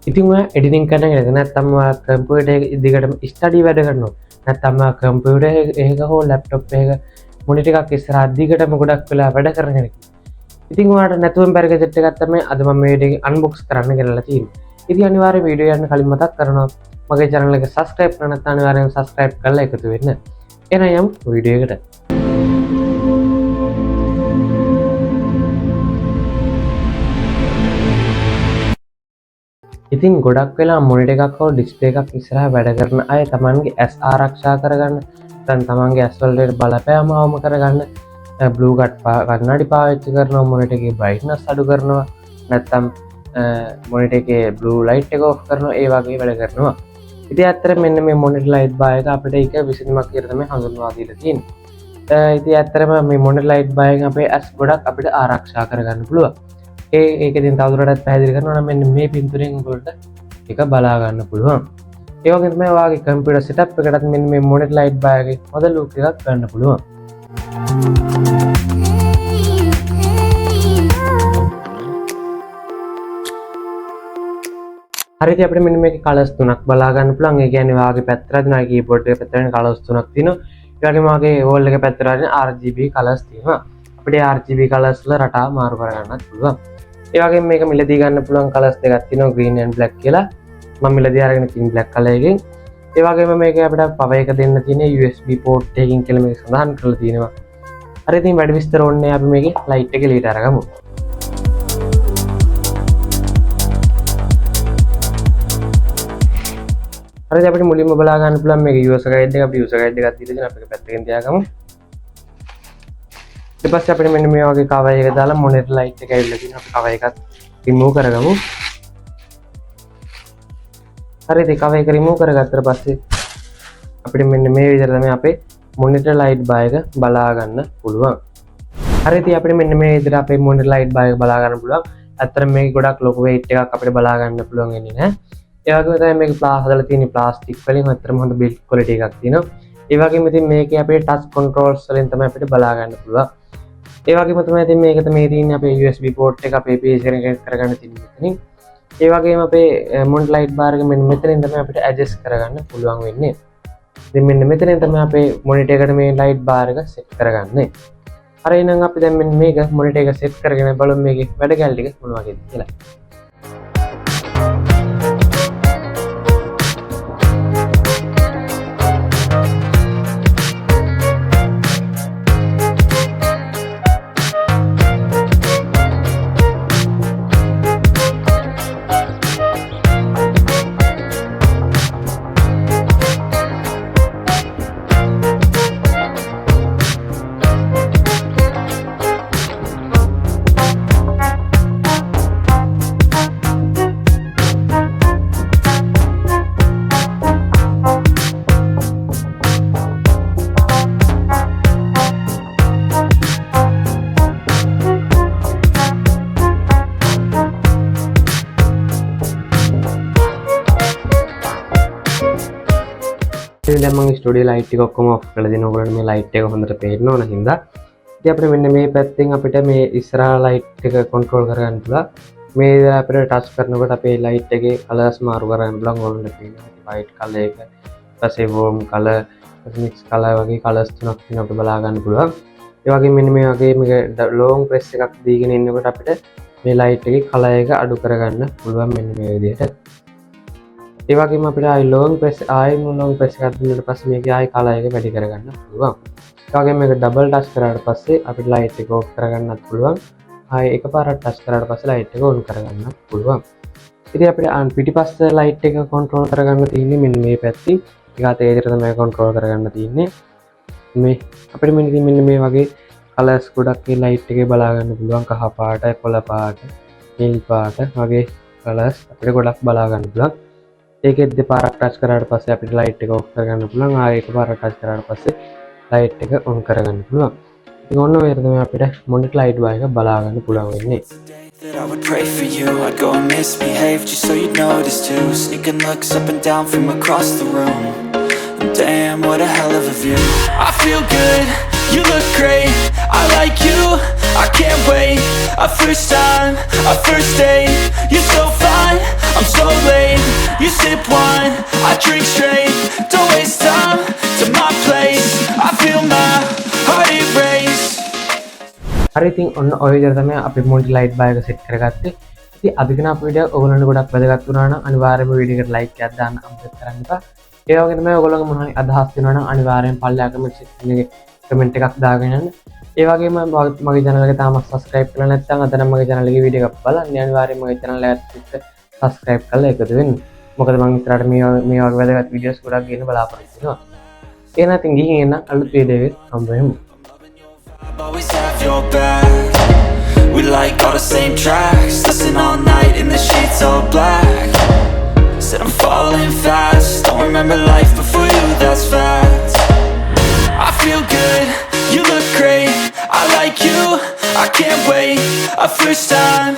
ඉතින් ඔයා එඩිටින් කරන එක නැත්නම් ඔයා කම්පියුටර් එක දිගටම ස්ටඩි වැඩ කරනවා නැත්නම් ඔයා කම්පියුටර් එක හෝ ලැප්ටොප් එක මොනිටර් එකක් ඉස්සරහා දිගටම ගොඩක් වෙලා වැඩ කරන කෙනෙක්. ඉතින් ඔයාලට නැතුවම බැරි ගැජට් එකක් තමයි අද මම මේ වීඩියෝ එක අන්බොක්ස් කරන්න ගෙනල්ලා තියෙන්නේ. ඉතින් අනිවාර්යයෙන් වීඩියෝ යන්න කලින් මතක් කරනවා මගේ channel එක subscribe කරන්න නැත්නම් අනිවාර්යෙන් subscribe කරලා එකතු වෙන්න. එහෙනම් යමු වීඩියෝ එකට. ඉතින් ගොඩක් වෙලා මොනිටර් එකක් හෝ ඩිස්ප්ලේ එකක් ඉස්සරහා වැඩ කරන අය තමන්ගේ ඇස් ආරක්ෂා කරගන්න නැත්නම් තමන්ගේ ඇස් වලට බලපෑම අවම කරගන්න බ්ලූ කන්නඩි පාවිච්චි කරනවා මොනිටර් එකේ බ්‍රයිට්නස් අඩු කරනවා නැත්නම් මොනිටර් එකේ බ්ලූ ලයිට් එක ඔෆ් කරනවා ඒ වගේ වැඩ කරනවා. ඉතින් ඇත්තට මෙන්න මේ මොනිටර් ලයිට් බාර් එක අපිට එක විසඳුමක් කියලා තමයි හඳුන්වා දීලා තියෙන්නේ. ඉතින් ඇත්තටම මේ මොනිටර් ලයිට් බාර් එකෙන් අපේ ඇස් ගොඩක් අපිට ආරක්ෂා කරගන්න පුළුවන්. ඒක ඉතින් තවදුරටත් පැහැදිලි කරනවා නම් මෙන්න මේ පින්තූරයෙන් ඔයගොල්ලන්ට එක බලා ගන්න පුළුවන්. ඒ වගේම තමයි ඔයාගේ කම්පියුටර් සෙටප් එකටත් මෙන්න මේ මොනිටර් ලයිට් බාර් එකේ හොඳ ලුක් එකක් ගන්න පුළුවන්. හරියට අපිට මෙන්න මේකේ කලර්ස් තුනක් බලා ගන්න පුළුවන්. ඒ කියන්නේ ඔයාගේ පැත්තට දිනා කීබෝඩ් එක පැත්තට කලර්ස් තුනක් තියෙනවා. ඒ වගේම ඔයාගේ වෝල් එක පැත්තට RGB කලර්ස් තියෙනවා. අපිට RGB කලර්ස් වල රටා මාරු කර ගන්නත් පුළුවන්. ඒ වගේම මේක මිලදී ගන්න පුළුවන් කලර්ස් දෙකක් තියෙනවා green and black කියලා. මම මිලදී අරගෙන තියෙන black color එකෙන්. ඒ වගේම මේක අපිට power එක දෙන්න තියෙන USB port එකකින් කියලා මේක සඳහන් කරලා තියෙනවා. හරි ඉතින් වැඩි විස්තර ඕනේ අපි මේකේ light එක එළියට අරගමු. හරි අපිට මුලින්ම බලා ගන්න පුළුවන් මේක user guide එක. අපි user guide එකක් දීලා තියෙනවා. අපි පැත්තකින් තියාගමු. ඊට පස්සේ අපිට මෙන්න මේ වගේ cover එක දාලා monitor light එක ඇවිල්ලා තියෙනවා. අපි cover එකත් remove කරගමු. හරි ඉතින් cover එක remove කරගත්තට පස්සේ අපිට මෙන්න මේ විදිහට තමයි අපේ monitor light bar එක බලා ගන්න පුළුවන්. හරි ඉතින් අපිට මෙන්න මේ විදිහට අපේ monitor light bar එක බලා ගන්න පුළුවන්. ඇත්තටම මේක ගොඩක් ලොකු weight එකක් අපිට බලා ගන්න පුළුවන් වෙන්නේ නැහැ. ඒ වගේම තමයි මේක හදලා තියෙන්නේ ප්ලාස්ටික් වලින්. ඇත්තටම හොඳ build quality එකක් තියෙනවා. ඒ වගේම ඉතින් මේකේ අපේ touch controls වලින් තමයි අපිට බලා ගන්න පුළුවන්. ඒ වගේම තමයි ඉතින් මේක තමයි තියෙන්නේ අපේ USB port එක අපේ PC එකෙන් කරගන්න තියෙන්නේ මෙතනින්. ඒ වගේම අපේ monitor light bar එක මෙන්න මෙතනින් තමයි අපිට adjust කරගන්න පුළුවන් වෙන්නේ. ඉතින් මෙන්න මෙතනින් තමයි අපේ monitor එකට මේ light bar එක set කරගන්නේ. හරි එහෙනම් අපි දැන් මෙන්න මේක monitor එක set කරගෙන බලමු මේකේ වැඩ කැලේ ටික මොන වගේද කියලා. දැන් මම ස්ටුඩියෝ ලයිට් එක ඔක්කොම ඔෆ් කරලා දෙනවා. ඔයගොල්ලන්ට මේ ලයිට් එක හොඳට පේන්න ඕන හින්දා. ඉතින් අපිට මෙන්න මේ පැත්තෙන් අපිට මේ ඉස්සරහා ලයිට් එක කන්ට්‍රෝල් කරගන්න පුළුවන්. මේ විදිහට අපිට ටච් කරනකොට අපේ ලයිට් එකේ කලර්ස් මාරු කරගන්න පුළුවන්. ඔයගොල්ලන්ට පේනවා වයිට් කලර් එක, ඊපස්සේ වෝම් කලර්, මික්ස් කලර් වගේ කලර්ස් තුනක් තියෙනවා අපිට බලා ගන්න පුළුවන්. ඒ වගේම මෙන්න මේ වගේ මේක ලොන්ග් ප්‍රෙස් එකක් දීගෙන ඉන්නකොට අපිට මේ ලයිට් එකේ කලර් එක අඩු කරගන්න පුළුවන් මෙන්න මේ විදිහට. ඒ වගේම අපිට long press එකක් දුන්නාට පස්සේ මේකේ ආයි කලර් එක වැඩි කරගන්න පුළුවන්. ඒ වගේම මේක double touch කරාට පස්සේ අපිට light එක off කරගන්නත් පුළුවන්. ආයි එකපාරට touch කරාට පස්සේ light එක on කරගන්නත් පුළුවන්. ඉතින් අපිට පිටිපස්ස light එක control කරගන්න තියෙන්නේ මෙන්න මේ පැත්තේ. ඒකත් ඒ විදිහට තමයි control කරගන්න තියෙන්නේ. මේ අපිට මෙන්න මේ වගේ colors ගොඩක් මේ light එකේ බලා ගන්න පුළුවන්. කහ පාට, කොළ පාට, නිල් පාට වගේ colors අපිට ගොඩක් බලා ගන්න පුළුවන්. ඒකෙත් දෙපාරක් ටච් කරාට පස්සේ අපිට ලයිට් එක ඔෆ් කරගන්න පුළුවන්. ආයෙ එකපාරක් ටච් කරාට පස්සේ ලයිට් එක ඔන් කරගන්න පුළුවන්. ඉතින් ඔන්න ඔය තමයි අපිට මොනිටර් ලයිට් bar එක බලා ගන්න පුළුවන් වෙන්නේ. That I would pray for you, I'd go and misbehave just so you'd notice too. Sneaking looks up and down from across the room. Damn, what a hell of a view. I feel good, you look great, I like you, I can't wait. A first time, a first date, you're so fine, I'm so late. sip wine, I drink straight. Don't waste time to my place. I feel my heart erase. හරි ඉතින් ඔන්න ඔය විදිහට තමයි අපි මොන්ටි light bar එක set කරගත්තේ. ඉතින් අද දින අපේ වීඩියෝ ඔයගොල්ලන්ට ගොඩක් වැදගත් වුණා නම් අනිවාර්යයෙන්ම වීඩියෝ එකට ලයික් එකක් දාන්න අමතක කරන්න එපා. ඒ වගේම තමයි ඔයගොල්ලෝගේ මොන හරි අදහස් තියෙනවා නම් අනිවාර්යෙන් පල්ලෙහා කමෙන්ට් සෙක්ෂන් එකේ කමෙන්ට් එකක් දාගෙන යන්න. ඒ වගේම මගේ channel එක තාම subscribe කරලා නැත්නම් අද නම් මගේ channel එකේ වීඩියෝ එකක් බලන්න අනිවාර්යෙන් මගේ channel එකට subscribe කරලා එකතු වෙන්න. මොකද මම ඉස්සරහට මේ වගේ වැදගත් වීඩියෝස් ගොඩක් ගෙන බලාපොරොත්තු වෙනවා. එහෙනම් ඉතින් ගිහින් එන්න අලුත් වීඩියෝ එකක් හම්බ වෙමු. Always have your back. We like all the same tracks. Listen all night in the sheets all black. Said I'm falling fast. Don't remember life before you, that's fact. I feel good, you look great. I like you, I can't wait. A first time